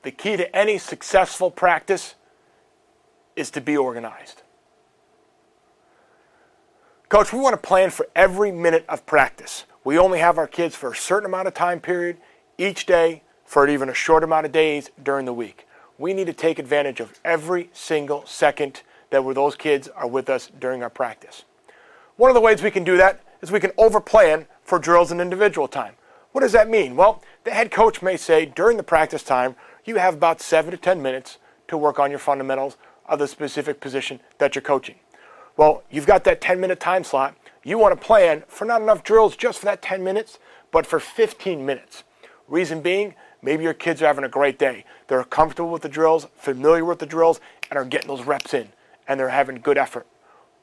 the key to any successful practice is to be organized. Coach, we want to plan for every minute of practice. We only have our kids for a certain amount of time period each day for even a short amount of days during the week. We need to take advantage of every single second that those kids are with us during our practice. One of the ways we can do that is we can overplan for drills and individual time. What does that mean? Well, the head coach may say during the practice time, you have about 7 to 10 minutes to work on your fundamentals of the specific position that you're coaching. Well, you've got that 10-minute time slot. You want to plan for not enough drills just for that 10 minutes, but for 15 minutes. Reason being, maybe your kids are having a great day. They're comfortable with the drills, familiar with the drills, and are getting those reps in, and they're having good effort.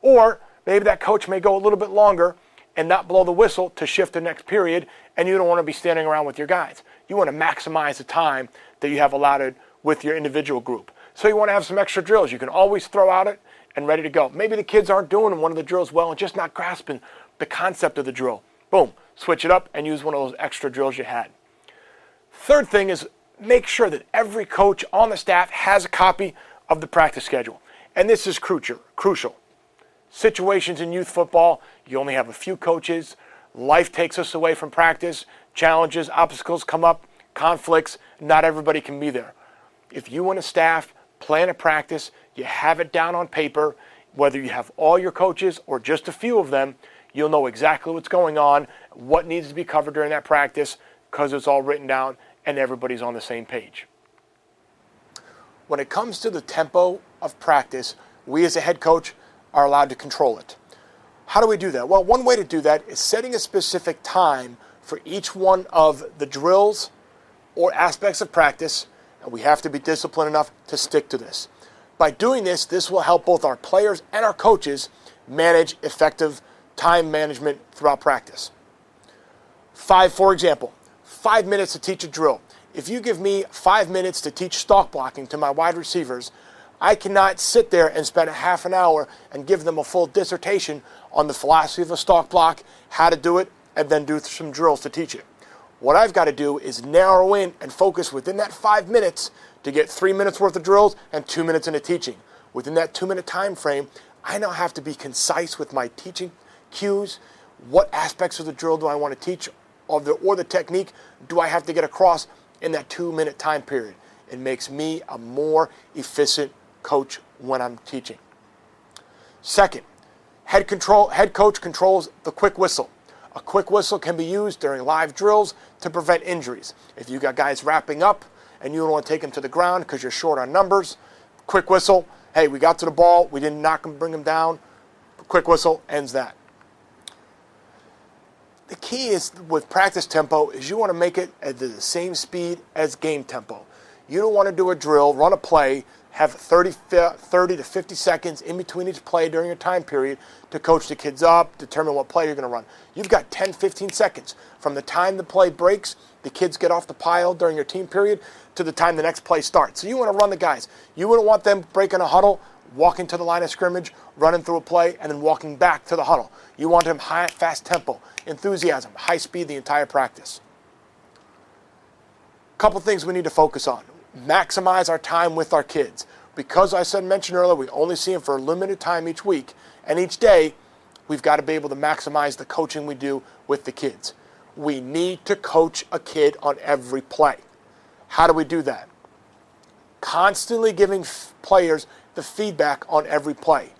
Or maybe that coach may go a little bit longer and not blow the whistle to shift the next period, and you don't want to be standing around with your guys. You want to maximize the time that you have allotted with your individual group. So you want to have some extra drills. You can always throw out it and ready to go. Maybe the kids aren't doing one of the drills well and just not grasping the concept of the drill. Boom, switch it up and use one of those extra drills you had. Third thing is make sure that every coach on the staff has a copy of the practice schedule. And this is crucial. Situations in youth football, you only have a few coaches. Life takes us away from practice. Challenges, obstacles come up, conflicts. Not everybody can be there. If you and a staff plan a practice, you have it down on paper, whether you have all your coaches or just a few of them, you'll know exactly what's going on, what needs to be covered during that practice, because it's all written down and everybody's on the same page. When it comes to the tempo of practice, we as a head coach are allowed to control it. How do we do that? Well, one way to do that is setting a specific time for each one of the drills or aspects of practice, and we have to be disciplined enough to stick to this. By doing this, this will help both our players and our coaches manage effective time management throughout practice. For example, 5 minutes to teach a drill. If you give me 5 minutes to teach stalk blocking to my wide receivers, I cannot sit there and spend a half an hour and give them a full dissertation on the philosophy of a stalk block, how to do it, and then do some drills to teach it. What I've got to do is narrow in and focus within that 5 minutes to get 3 minutes worth of drills and 2 minutes into teaching. Within that 2-minute time frame, I now have to be concise with my teaching cues. What aspects of the drill do I want to teach, or the technique do I have to get across in that 2-minute time period? It makes me a more efficient coach when I'm teaching. Second, head coach controls the quick whistle. A quick whistle can be used during live drills to prevent injuries. If you got guys wrapping up and you don't want to take them to the ground because you're short on numbers, quick whistle, hey, we got to the ball, we didn't knock them, bring them down, quick whistle ends that. The key is with practice tempo is you want to make it at the same speed as game tempo. You don't want to do a drill, run a play, have 30 to 50 seconds in between each play during your time period to coach the kids up, determine what play you're going to run. You've got 10, 15 seconds from the time the play breaks, the kids get off the pile during your team period, to the time the next play starts. So you want to run the guys. You wouldn't want them breaking a huddle, walking to the line of scrimmage, running through a play, and then walking back to the huddle. You want them high, fast tempo, enthusiasm, high speed the entire practice. Couple things we need to focus on. Maximize our time with our kids. Because I mentioned earlier, we only see them for a limited time each week, and each day, we've got to be able to maximize the coaching we do with the kids. We need to coach a kid on every play. How do we do that? Constantly giving players the feedback on every play.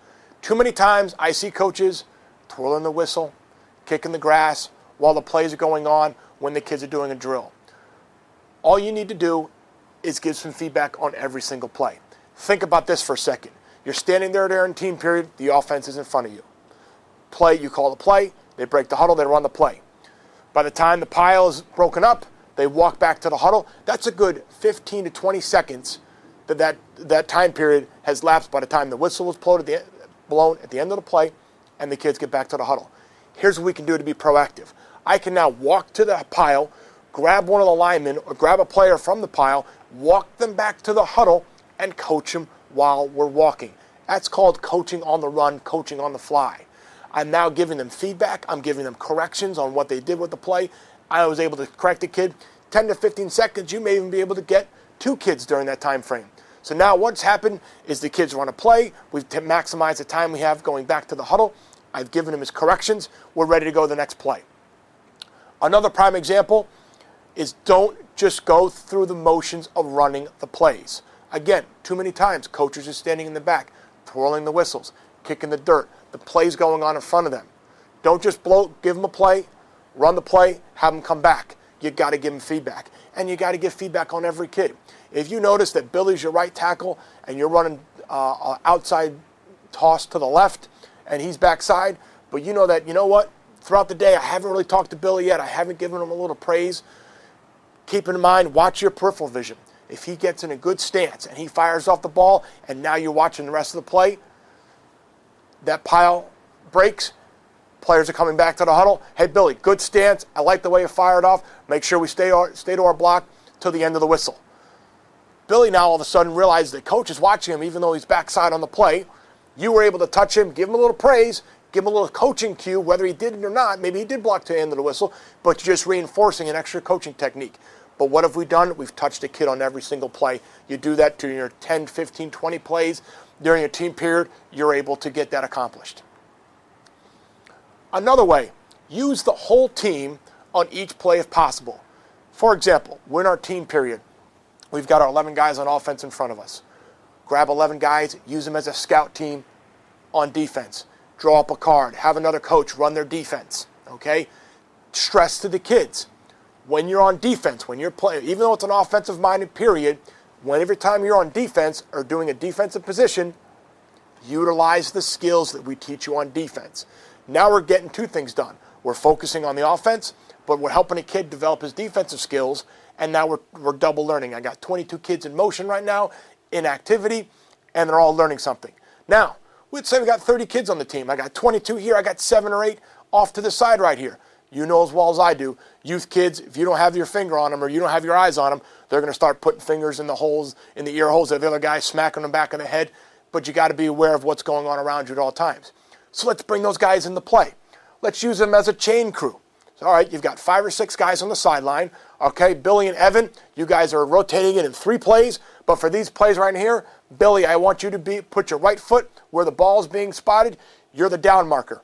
Too many times I see coaches twirling the whistle, kicking the grass while the plays are going on when the kids are doing a drill. All you need to do is give some feedback on every single play. Think about this for a second. You're standing there in team period, the offense is in front of you. Play, you call the play, they break the huddle, they run the play. By the time the pile is broken up, they walk back to the huddle. That's a good 15 to 20 seconds that time period has lapsed by the time the whistle was blown at the end of the play and the kids get back to the huddle. Here's what we can do to be proactive. I can now walk to the pile, grab one of the linemen or grab a player from the pile, walk them back to the huddle, and coach them while we're walking. That's called coaching on the run, coaching on the fly. I'm now giving them feedback. I'm giving them corrections on what they did with the play. I was able to correct the kid. 10 to 15 seconds, you may even be able to get 2 kids during that time frame. So now what's happened is the kids run a play. We've maximized the time we have going back to the huddle. I've given him his corrections. We're ready to go to the next play. Another prime example is don't just go through the motions of running the plays. Again, too many times, coaches are standing in the back, twirling the whistles, kicking the dirt. The play's going on in front of them. Don't just give them a play, run the play, have them come back. You got to give them feedback. And you got to give feedback on every kid. If you notice that Billy's your right tackle and you're running outside toss to the left and he's backside, but you know that, you know what, throughout the day I haven't really talked to Billy yet. I haven't given him a little praise. Keep in mind, watch your peripheral vision. If he gets in a good stance and he fires off the ball and now you're watching the rest of the play, that pile breaks, players are coming back to the huddle. Hey, Billy, good stance. I like the way you fired off. Make sure we stay to our block till the end of the whistle. Billy now all of a sudden realizes that coach is watching him even though he's backside on the play. You were able to touch him, give him a little praise, give him a little coaching cue, whether he did it or not. Maybe he did block to the end of the whistle, but you're just reinforcing an extra coaching technique. But what have we done? We've touched a kid on every single play. You do that to your 10, 15, 20 plays during a team period, you're able to get that accomplished. Another way, use the whole team on each play if possible. For example, we're in our team period. We've got our 11 guys on offense in front of us. Grab 11 guys, use them as a scout team on defense. Draw up a card, have another coach run their defense, okay? Stress to the kids. When you're on defense, when you're playing, even though it's an offensive-minded period, every time you're on defense or doing a defensive position, utilize the skills that we teach you on defense. Now we're getting 2 things done. We're focusing on the offense, but we're helping a kid develop his defensive skills, and now we're double learning. I got 22 kids in motion right now, in activity, and they're all learning something. Now, let's say we got 30 kids on the team. I got 22 here. I got 7 or 8 off to the side right here. You know as well as I do, youth kids, if you don't have your finger on them or you don't have your eyes on them, they're going to start putting fingers in the holes, in the ear holes of the other guy, smacking them back in the head. But you got to be aware of what's going on around you at all times. So let's bring those guys into play. Let's use them as a chain crew. So, all right, you've got 5 or 6 guys on the sideline. Okay, Billy and Evan, you guys are rotating it in 3 plays. But for these plays right here, Billy, I want you to put your right foot where the ball is being spotted. You're the down marker.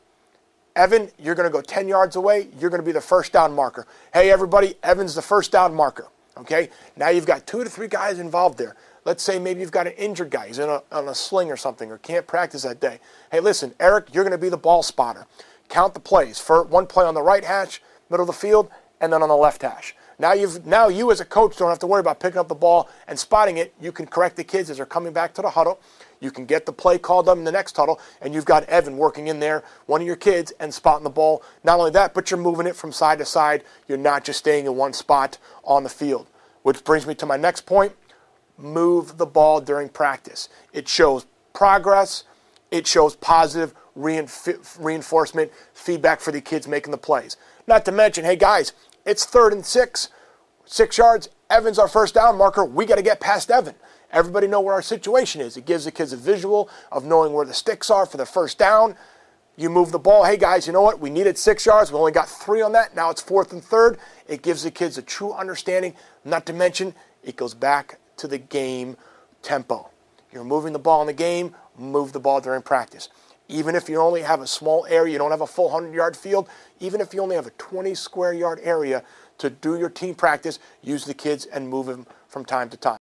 Evan, you're going to go 10 yards away. You're going to be the first down marker. Hey, everybody, Evan's the first down marker. Okay? Now you've got 2 to 3 guys involved there. Let's say maybe you've got an injured guy. He's on a sling or something or can't practice that day. Hey, listen, Eric, you're going to be the ball spotter. Count the plays. For 1 play on the right hash, middle of the field, and then on the left hash. Now you as a coach don't have to worry about picking up the ball and spotting it. You can correct the kids as they're coming back to the huddle. You can get the play called up in the next huddle, and you've got Evan working in there, one of your kids, and spotting the ball. Not only that, but you're moving it from side to side. You're not just staying in one spot on the field. Which brings me to my next point. Move the ball during practice. It shows progress. It shows positive reinforcement, feedback for the kids making the plays. Not to mention, hey guys, it's 3rd and 6 yards. Evan's our first down marker. We got to get past Evan. Everybody know where our situation is. It gives the kids a visual of knowing where the sticks are for the first down. You move the ball. Hey, guys, you know what? We needed 6 yards. We only got 3 on that. Now it's 4th and 3rd. It gives the kids a true understanding. Not to mention, it goes back to the game tempo. You're moving the ball in the game. Move the ball during practice. Even if you only have a small area, you don't have a full 100-yard field, even if you only have a 20-square-yard area to do your team practice, use the kids and move them from time to time.